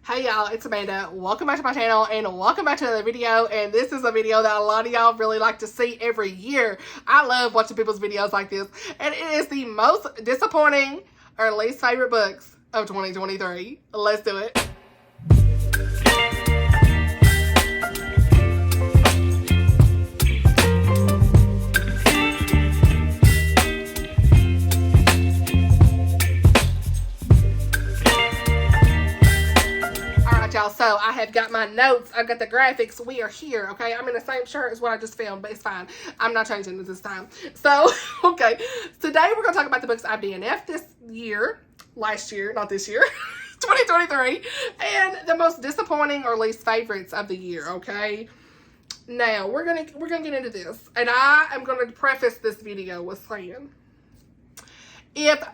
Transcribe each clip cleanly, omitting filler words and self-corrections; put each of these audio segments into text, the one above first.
Hey y'all, it's Amanda. Welcome back to my channel and welcome back to another video. And this is a video that a lot of y'all really like to see every year. I love watching people's videos like this. And it is the most disappointing or least favorite books of 2023. Let's do it. Y'all, so I have got my notes, I've got the graphics, we are here, okay? I'm in the same shirt as what I just filmed, but it's fine. I'm not changing it this time. So, okay, today we're going to talk about the books I've DNF'd this year, last year, not this year, 2023, and the most disappointing or least favorites of the year, okay? Now, we're gonna get into this, and I am going to preface this video with saying, if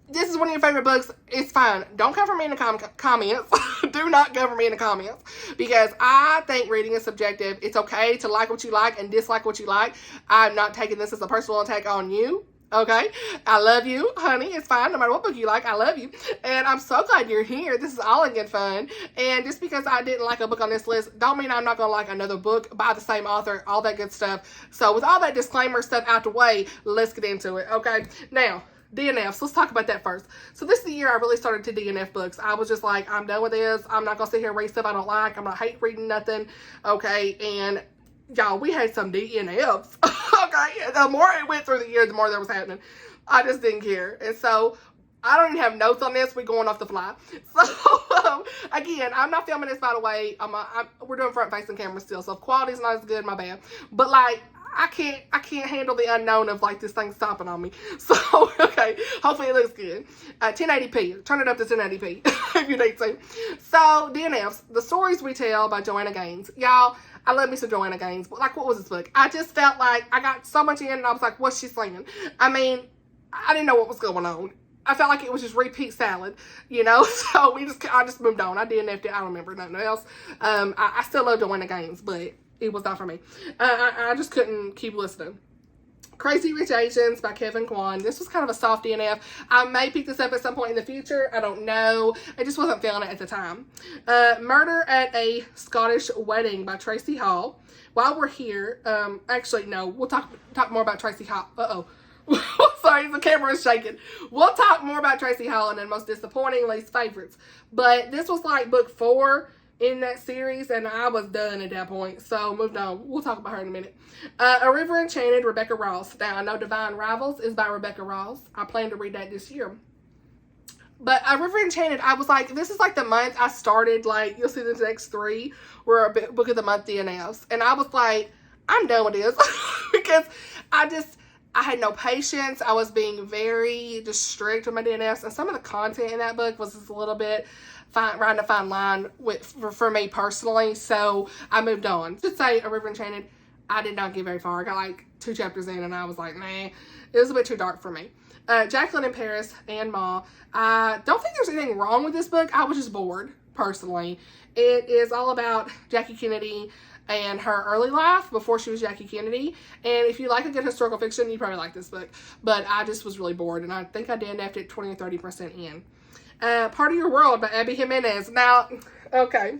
this is one of your favorite books, it's fine. Don't come for me in the comments. Do not go for me in the comments. Because I think reading is subjective. It's okay to like what you like and dislike what you like. I'm not taking this as a personal attack on you. Okay? I love you, honey. It's fine. No matter what book you like, I love you. And I'm so glad you're here. This is all in good fun. And just because I didn't like a book on this list, don't mean I'm not going to like another book by the same author, all that good stuff. So with all that disclaimer stuff out the way, let's get into it. Okay? Now, DNFs. Let's talk about that first. So this is the year I really started to DNF books. I was just like, I'm done with this. I'm not going to sit here and read stuff I don't like. I'm going to hate reading nothing. Okay. And y'all, we had some DNFs. Okay. The more it went through the year, the more that was happening. I just didn't care. And so I don't even have notes on this. We're going off the fly. So, again, I'm not filming this, by the way. We're doing front-facing camera still. So if quality's not as good, my bad. But, like, I can't handle the unknown of, like, this thing stopping on me. So, okay, hopefully it looks good. 1080p. Turn it up to 1080p if you need to. So, DNFs, The Stories We Tell by Joanna Gaines. Y'all, I love me some Joanna Gaines. But, like, what was this book? I just felt like I got so much in and I was like, what's she saying? I mean, I didn't know what was going on. I felt like it was just repeat salad, you know? So, I just moved on. I DNF'd it. I don't remember nothing else. I still love Joanna Gaines, but it was not for me. I just couldn't keep listening. Crazy Rich Asians by Kevin Kwan. This was kind of a soft DNF. I may pick this up at some point in the future. I don't know. I just wasn't feeling it at the time. Murder at a Scottish Wedding by Tracy Hall. While we're here, actually, no, we'll talk more about Tracy Hall. Uh-oh. Sorry, the camera is shaking. We'll talk more about Tracy Hall and then most disappointing, least favorites. But this was like book 4 in that series, and I was done at that point, so moved on. We'll talk about her in a minute. A River Enchanted, Rebecca Ross. Now, I know Divine Rivals is by Rebecca Ross. I plan to read that this year. But A River Enchanted, I was like, this is like the month I started, like, you'll see the next 3 were a book of the month DNFs. And I was like, I'm done with this. Because I had no patience. I was being very just strict with my DNFs. And some of the content in that book was just a little bit trying to find line for me personally, so I moved on. To say A River Enchanted, I did not get very far. I got like 2 chapters in and I was like, nah, it was a bit too dark for me. Jacqueline in Paris and Ma. I don't think there's anything wrong with this book. I was just bored, personally. It is all about Jackie Kennedy and her early life before she was Jackie Kennedy. And if you like a good historical fiction, you probably like this book. But I just was really bored, and I think I DNF'd it 20 or 30% in. Part of Your World by Abby Jimenez. Now, okay,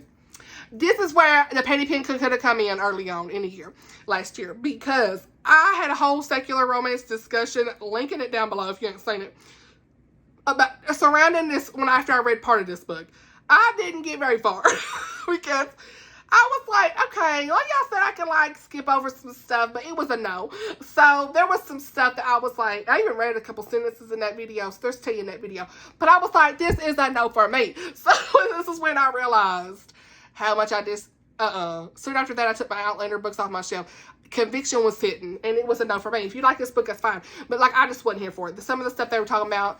this is where the penny pin could have come in early on in the year, last year, because I had a whole secular romance discussion, linking it down below if you haven't seen it, about surrounding this after I read part of this book. I didn't get very far because I was like, okay, like y'all said, I can like skip over some stuff, but it was a no. So there was some stuff that I was like, I even read a couple sentences in that video, so there's tea in that video. But I was like, this is a no for me. So this is when I realized how much I just, Soon after that, I took my Outlander books off my shelf. Conviction was hitting, and it was a no for me. If you like this book, that's fine. But like, I just wasn't here for it. Some of the stuff they were talking about,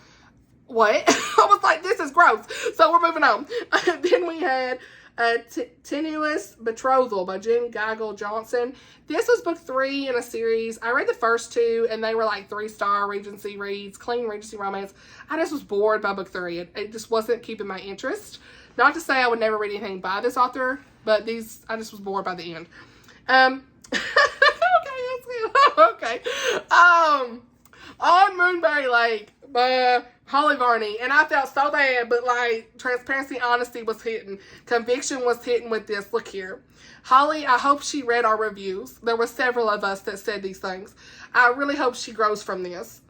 what? I was like, this is gross. So we're moving on. Then we had Tenuous Betrothal by Jen Gagel Johnson. This was book 3 in a series. I read the first 2 and they were like 3-star Regency reads, clean Regency romance. I just was bored by book 3. It just wasn't keeping my interest. Not to say I would never read anything by this author, but I just was bored by the end. Okay, that's good. Okay. On Moonberry Lake by Holly Varney. And I felt so bad, but like transparency, honesty was hitting. Conviction was hitting with this. Look here. Holly, I hope she read our reviews. There were several of us that said these things. I really hope she grows from this.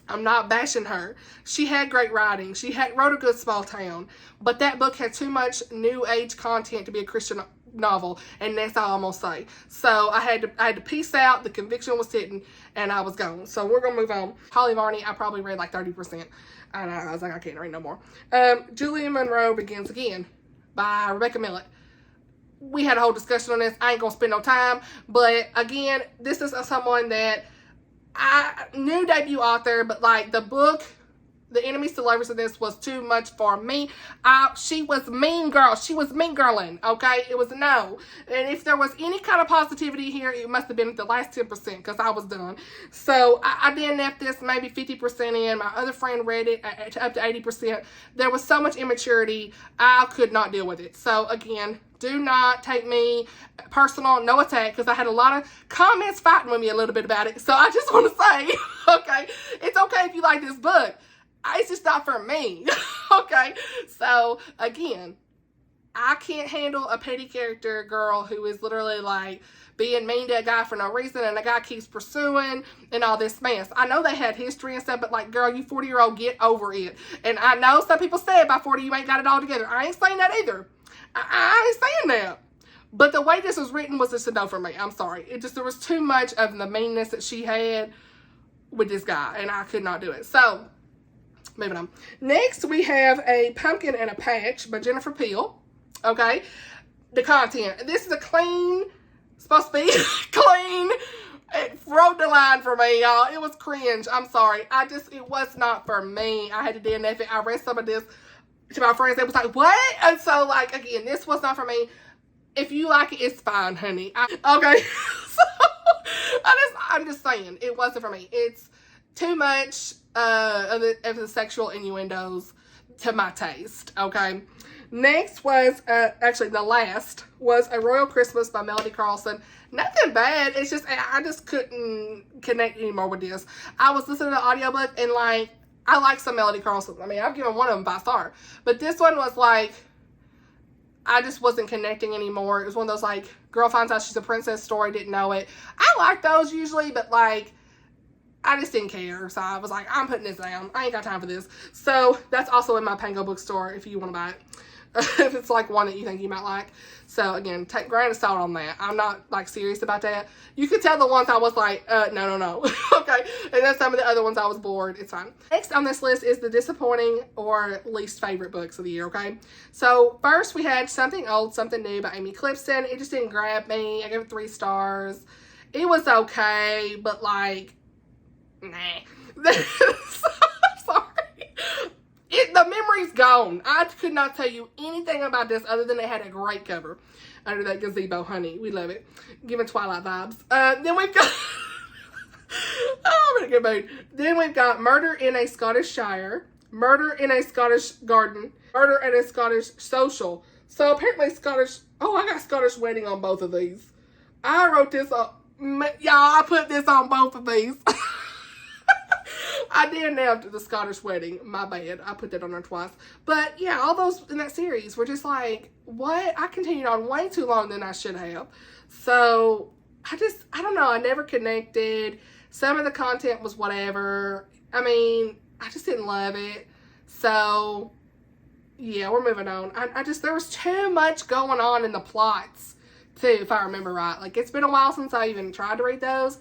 I'm not bashing her. She had great writing. She wrote a good small town. But that book had too much new age content to be a Christian novel. And that's all I'm going to say. So I had to peace out. The conviction was hitting. And I was gone. So we're going to move on. Holly Varney, I probably read like 30%. And I was like, I can't read no more. Julian Monroe Begins Again by Rebecca Millett. We had a whole discussion on this. I ain't going to spend no time. But again, this is someone that new debut author, but like the book, the enemies to lovers of this was too much for me. She was mean girl. She was mean girling, okay? It was no. And if there was any kind of positivity here, it must have been at the last 10% because I was done. So I DNF'd this maybe 50% in. My other friend read it up to 80%. There was so much immaturity. I could not deal with it. So again, do not take me personal, no attack, because I had a lot of comments fighting with me a little bit about it. So I just want to say, okay, it's okay if you like this book. It's just not for me. Okay, so again, I can't handle a petty character girl who is literally like being mean to a guy for no reason, and the guy keeps pursuing and all this mess. I know they had history and stuff, but like, girl, you 40-year-old, get over it. And I know some people said by 40 you ain't got it all together. I ain't saying that either. I ain't saying that. But the way this was written was just a no for me. I'm sorry. There was too much of the meanness that she had with this guy, and I could not do it. So, moving on. Next, we have A Pumpkin and a Patch by Jennifer Peel. Okay. The content. This is a clean, supposed to be clean. It wrote the line for me, y'all. It was cringe. I'm sorry. It was not for me. I had to DNF it. I read some of this to my friends. They was like, what? And so, like, again, this was not for me. If you like it, it's fine, honey. Okay. So, I'm just saying, it wasn't for me. It's too much of the sexual innuendos to my taste, okay? Next was, actually the last, was A Royal Christmas by Melody Carlson. Nothing bad. It's just, I just couldn't connect anymore with this. I was listening to the audiobook and like, I like some Melody Carlson. I mean, I've given one of them 5 stars. But this one was like, I just wasn't connecting anymore. It was one of those like, girl finds out she's a princess story, didn't know it. I like those usually, but like, I just didn't care. So I was like, I'm putting this down. I ain't got time for this. So that's also in my Pango bookstore if you want to buy it. If it's like one that you think you might like. So again, take grain of salt on that. I'm not like serious about that. You could tell the ones I was like, no. Okay. And then some of the other ones I was bored. It's fine. Next on this list is the disappointing or least favorite books of the year. Okay. So first we had Something Old, Something New by Amy Clipston. It just didn't grab me. I gave it 3 stars. It was okay, but like, nah. Sorry. The memory's gone. I could not tell you anything about this other than it had a great cover under that gazebo, honey. We love it. Giving Twilight vibes. Then we've got oh, I'm in a good mood. Then we've got Murder in a Scottish Shire, Murder in a Scottish Garden, Murder at a Scottish Social. So apparently Scottish, oh, I got Scottish Wedding on both of these. I wrote this up. Y'all, I put this on both of these. I did nailed the Scottish Wedding. My bad. I put that on there twice. But yeah, all those in that series were just like, what? I continued on way too long than I should have. So I don't know. I never connected. Some of the content was whatever. I mean, I just didn't love it. So yeah, we're moving on. There was too much going on in the plots too, if I remember right. Like, it's been a while since I even tried to read those.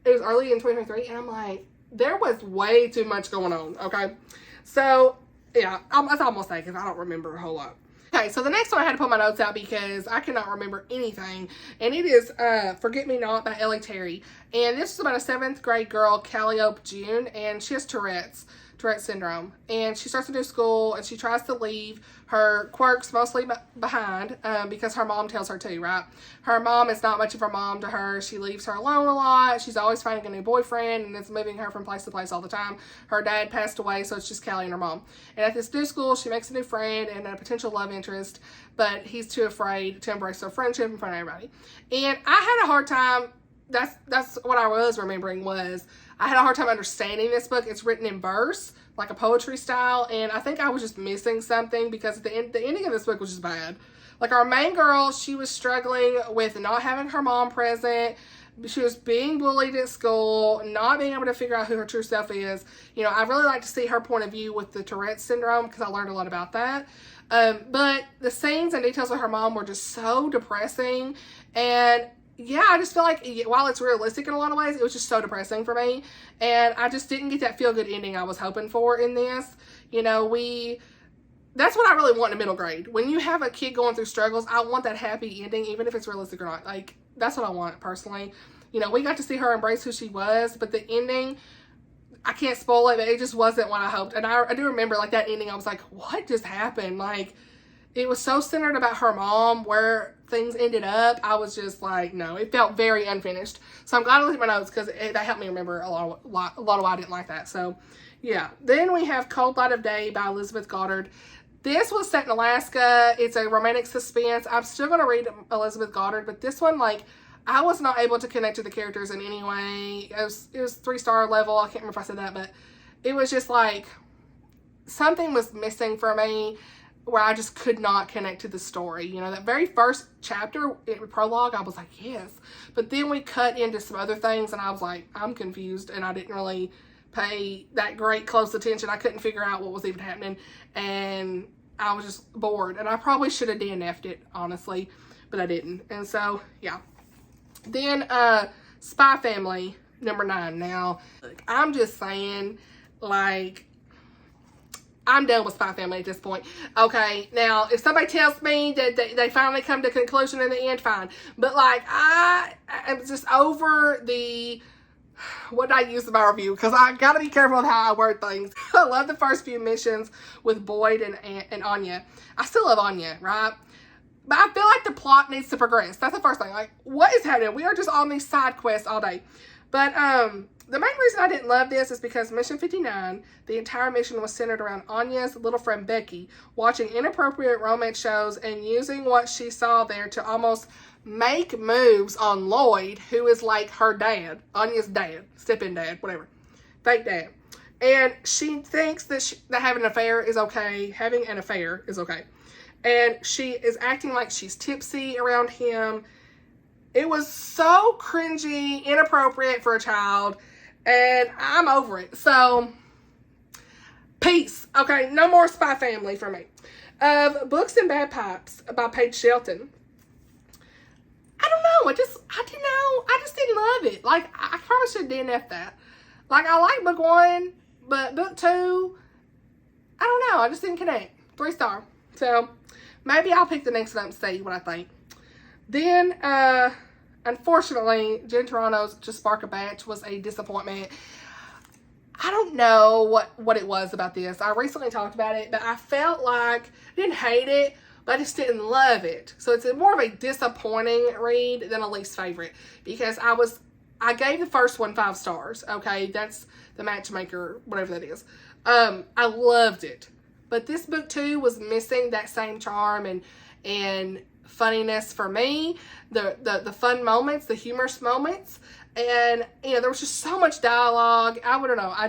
It was early in 2023 and I'm like, there was way too much going on, okay? So, yeah, that's all I'm gonna say because I don't remember a whole lot. Okay, so the next one I had to put my notes out because I cannot remember anything. And it is Forget Me Not by Ellie Terry. And this is about a 7th grade girl, Calliope June, and she has Tourette syndrome. And she starts a new school and she tries to leave her quirks mostly behind because her mom tells her to, right? Her mom is not much of a mom to her. She leaves her alone a lot. She's always finding a new boyfriend and is moving her from place to place all the time. Her dad passed away, so it's just Callie and her mom. And at this new school, she makes a new friend and a potential love interest, but he's too afraid to embrace their friendship in front of everybody. And I had a hard time. That's what I was remembering was I had a hard time understanding this book. It's written in verse, like a poetry style, and I think I was just missing something because the ending of this book was just bad. Like, our main girl, she was struggling with not having her mom present. She was being bullied at school, not being able to figure out who her true self is. You know, I really like to see her point of view with the Tourette's syndrome because I learned a lot about that. But the scenes and details of her mom were just so depressing. And yeah, I just feel like while it's realistic in a lot of ways, it was just so depressing for me. And I just didn't get that feel-good ending I was hoping for in this. You know, that's what I really want in middle grade. When you have a kid going through struggles, I want that happy ending, even if it's realistic or not. Like, that's what I want, personally. You know, we got to see her embrace who she was, but the ending, I can't spoil it, but it just wasn't what I hoped. And I do remember, like, that ending, I was like, what just happened? Like, it was so centered about her mom, where things ended up. I was just like, no, it felt very unfinished. So I'm glad I looked at my notes because that helped me remember a lot of why I didn't like that. So, yeah. Then we have Cold Light of Day by Elizabeth Goddard. This was set in Alaska. It's a romantic suspense. I'm still going to read Elizabeth Goddard, but this one, like, I was not able to connect to the characters in any way. It was 3-star level. I can't remember if I said that, but it was just like something was missing for me where I just could not connect to the story. You know, that very first chapter, prologue, I was like, yes. But then we cut into some other things, and I was like, I'm confused, and I didn't really pay that great close attention. I couldn't figure out what was even happening, and I was just bored. And I probably should have DNF'd it, honestly, but I didn't. And so, yeah. Then, Spy Family, number 9. Now, I'm just saying, like, I'm done with Spy Family at this point. Okay, now, if somebody tells me that they finally come to a conclusion in the end, fine. But, like, I'm just over the... What did I use in my review? Because I got to be careful with how I word things. I love the first few missions with Boyd and Anya. I still love Anya, right? But I feel like the plot needs to progress. That's the first thing. Like, what is happening? We are just on these side quests all day. But the main reason I didn't love this is because Mission 59, the entire mission was centered around Anya's little friend Becky, watching inappropriate romance shows and using what she saw there to almost make moves on Lloyd, who is like her dad, Anya's dad, step-in dad, whatever, fake dad. And she thinks that having an affair is okay. Having an affair is okay. And she is acting like she's tipsy around him. It was so cringy, inappropriate for a child, and I'm over it. So, peace. Okay, no more Spy Family for me. Books and Bad Pipes by Paige Shelton. I don't know. I just didn't love it. Like, I probably should DNF that. Like, I like book 1, but book 2, I don't know. I just didn't connect. 3-star. So, maybe I'll pick the next one up and see what I think. Then, unfortunately, Jen Toronto's Just Spark a Batch was a disappointment. I don't know what it was about this. I recently talked about it, but I felt like I didn't hate it, but I just didn't love it. So it's more of a disappointing read than a least favorite, because I gave the first one 5 stars. Okay, that's the Matchmaker, whatever that is. I loved it, but this book 2 was missing that same charm and funniness for me, the fun moments, the humorous moments. And, you know, there was just so much dialogue. I don't know. I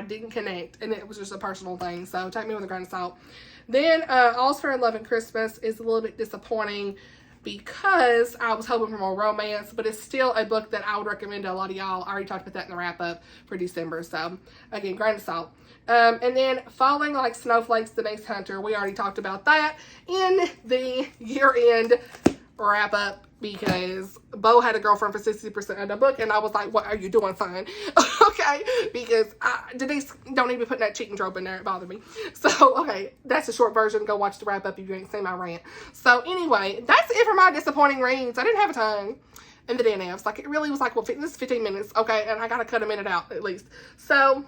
didn't connect. And it was just a personal thing. So take me with a grain of salt. Then All's Fair in Love and Christmas is a little bit disappointing because I was hoping for more romance. But it's still a book that I would recommend to a lot of y'all. I already talked about that in the wrap-up for December. So, again, grain of salt. And then Falling Like Snowflakes, Denise Hunter. We already talked about that in the year-end wrap-up, because Bo had a girlfriend for 60% of the book, and I was like, what are you doing? Fine. Okay, because Denise don't even put that cheating trope in there. It bothered me. So, okay, that's a short version. Go watch the wrap-up if you ain't seen my rant. So, anyway, that's it for my disappointing reads. I didn't have a ton in the DNFs. Like, it really was like, well, this is 15 minutes, okay, and I gotta cut a minute out at least. So,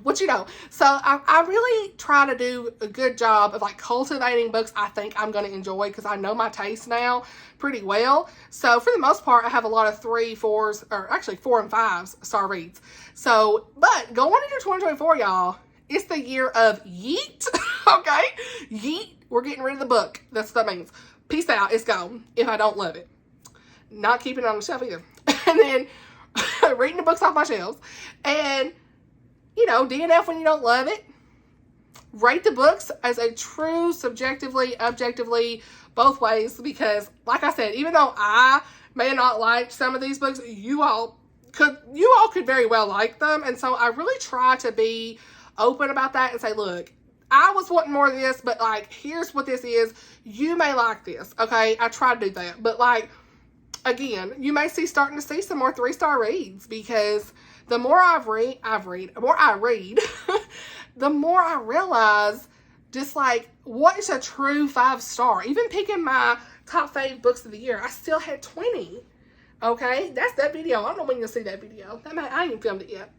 what you know. So I really try to do a good job of like cultivating books I think I'm going to enjoy, because I know my taste now pretty well. So for the most part, I have a lot of 3, 4s, or actually 4 and 5 star reads. So, but going into 2024, y'all, it's the year of yeet. Okay? Yeet. We're getting rid of the book. That's what that means. Peace out. It's gone if I don't love it. Not keeping it on the shelf either. And then reading the books off my shelves. And, you know, DNF when you don't love it. Rate the books as a true, subjectively, objectively, both ways. Because, like I said, even though I may not like some of these books, you all could very well like them. And so I really try to be open about that and say, look, I was wanting more of this, but like, here's what this is. You may like this. Okay. I try to do that. But like, again, you may starting to see some more 3-star reads, because the more I read, the more I realize just like what is a true 5-star. Even picking my top 5 books of the year, I still had 20. Okay, that's that video. I don't know when you'll see that video. I ain't filmed it yet.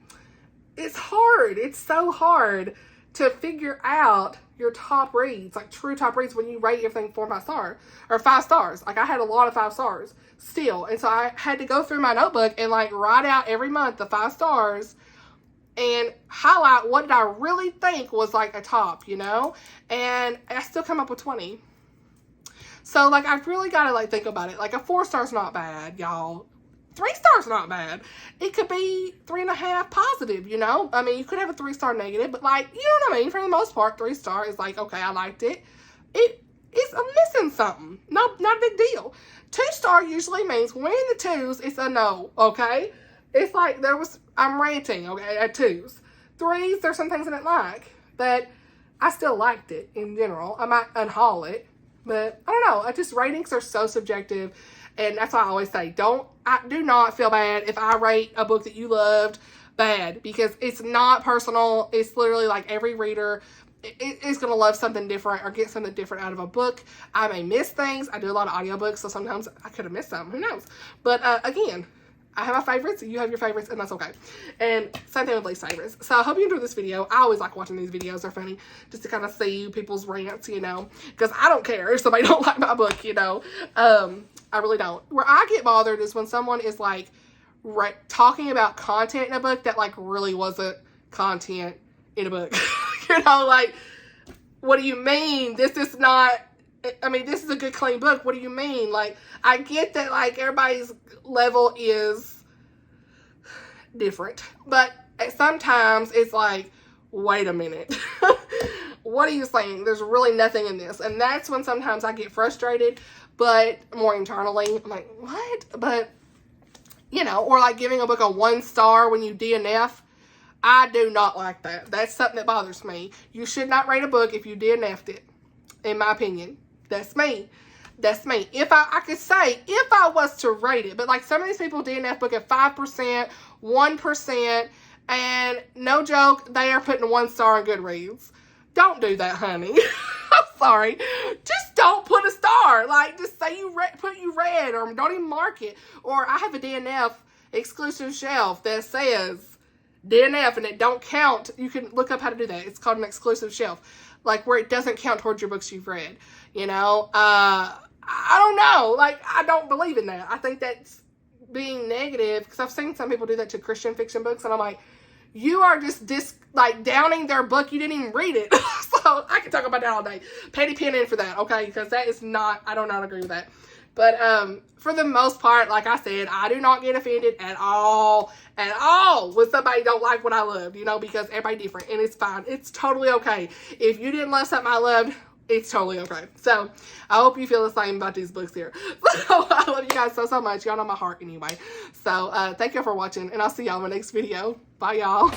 It's hard. It's so hard to figure out your top reads, like true top reads, when you rate everything 4 or 5 stars, or 5 stars. Like I had a lot of 5 stars still. And so I had to go through my notebook and like write out every month the 5 stars and highlight what did I really think was like a top, you know? And I still come up with 20. So like I've really got to like think about it. Like a 4-star's not bad, y'all. 3-star's not bad. It could be 3.5 positive, you know? I mean, you could have a 3-star negative, but like, you know what I mean? For the most part, 3-star is like, okay, I liked it. It's missing something. No, not a big deal. 2-star usually means when in the 2s, it's a no, okay? It's like I'm ranting, okay, at 2s. 3s, there's some things I didn't like, but I still liked it in general. I might unhaul it, but I don't know. Ratings are so subjective, and that's why I always say, do not feel bad if I rate a book that you loved bad, because it's not personal. It's literally like every reader is going to love something different or get something different out of a book. I may miss things. I do a lot of audiobooks, so sometimes I could have missed something. Who knows? But again, I have my favorites, you have your favorites, and that's okay. And same thing with least favorites. So I hope you enjoyed this video. I always like watching these videos. They're funny just to kind of see people's rants, you know, because I don't care if somebody don't like my book, you know. I really don't. Where I get bothered is when someone is like talking about content in a book that like really wasn't content in a book. You know, like, what do you mean? This is not, I mean, this is a good, clean book. What do you mean? Like, I get that, like, everybody's level is different. But sometimes it's like, wait a minute. What are you saying? There's really nothing in this. And that's when sometimes I get frustrated, but more internally. I'm like, what? But, you know, or like giving a book a 1 star when you DNF. I do not like that. That's something that bothers me. You should not rate a book if you DNF'd it, in my opinion. That's me. That's me. If I could say, if I was to rate it, but like some of these people DNF book at 5%, 1%, and no joke, they are putting 1 star on Goodreads. Don't do that, honey. I'm sorry. Just don't put a star. Like, just say you read, or don't even mark it. Or I have a DNF exclusive shelf that says DNF and it don't count. You can look up how to do that. It's called an exclusive shelf, like where it doesn't count towards your books you've read, you know. I don't know, like, I don't believe in that. I think that's being negative, because I've seen some people do that to Christian fiction books, and I'm like, you are just like downing their book. You didn't even read it. So I can talk about that all day. Petty pen in for that, okay? Because that is not, I do not agree with that. But for the most part, like I said, I do not get offended at all when somebody don't like what I loved, you know, because everybody different, and it's fine. It's totally okay. If you didn't love something I loved, it's totally okay. So I hope you feel the same about these books here. So I love you guys so much. Y'all know my heart anyway. So thank you for watching, and I'll see y'all in my next video. Bye, y'all.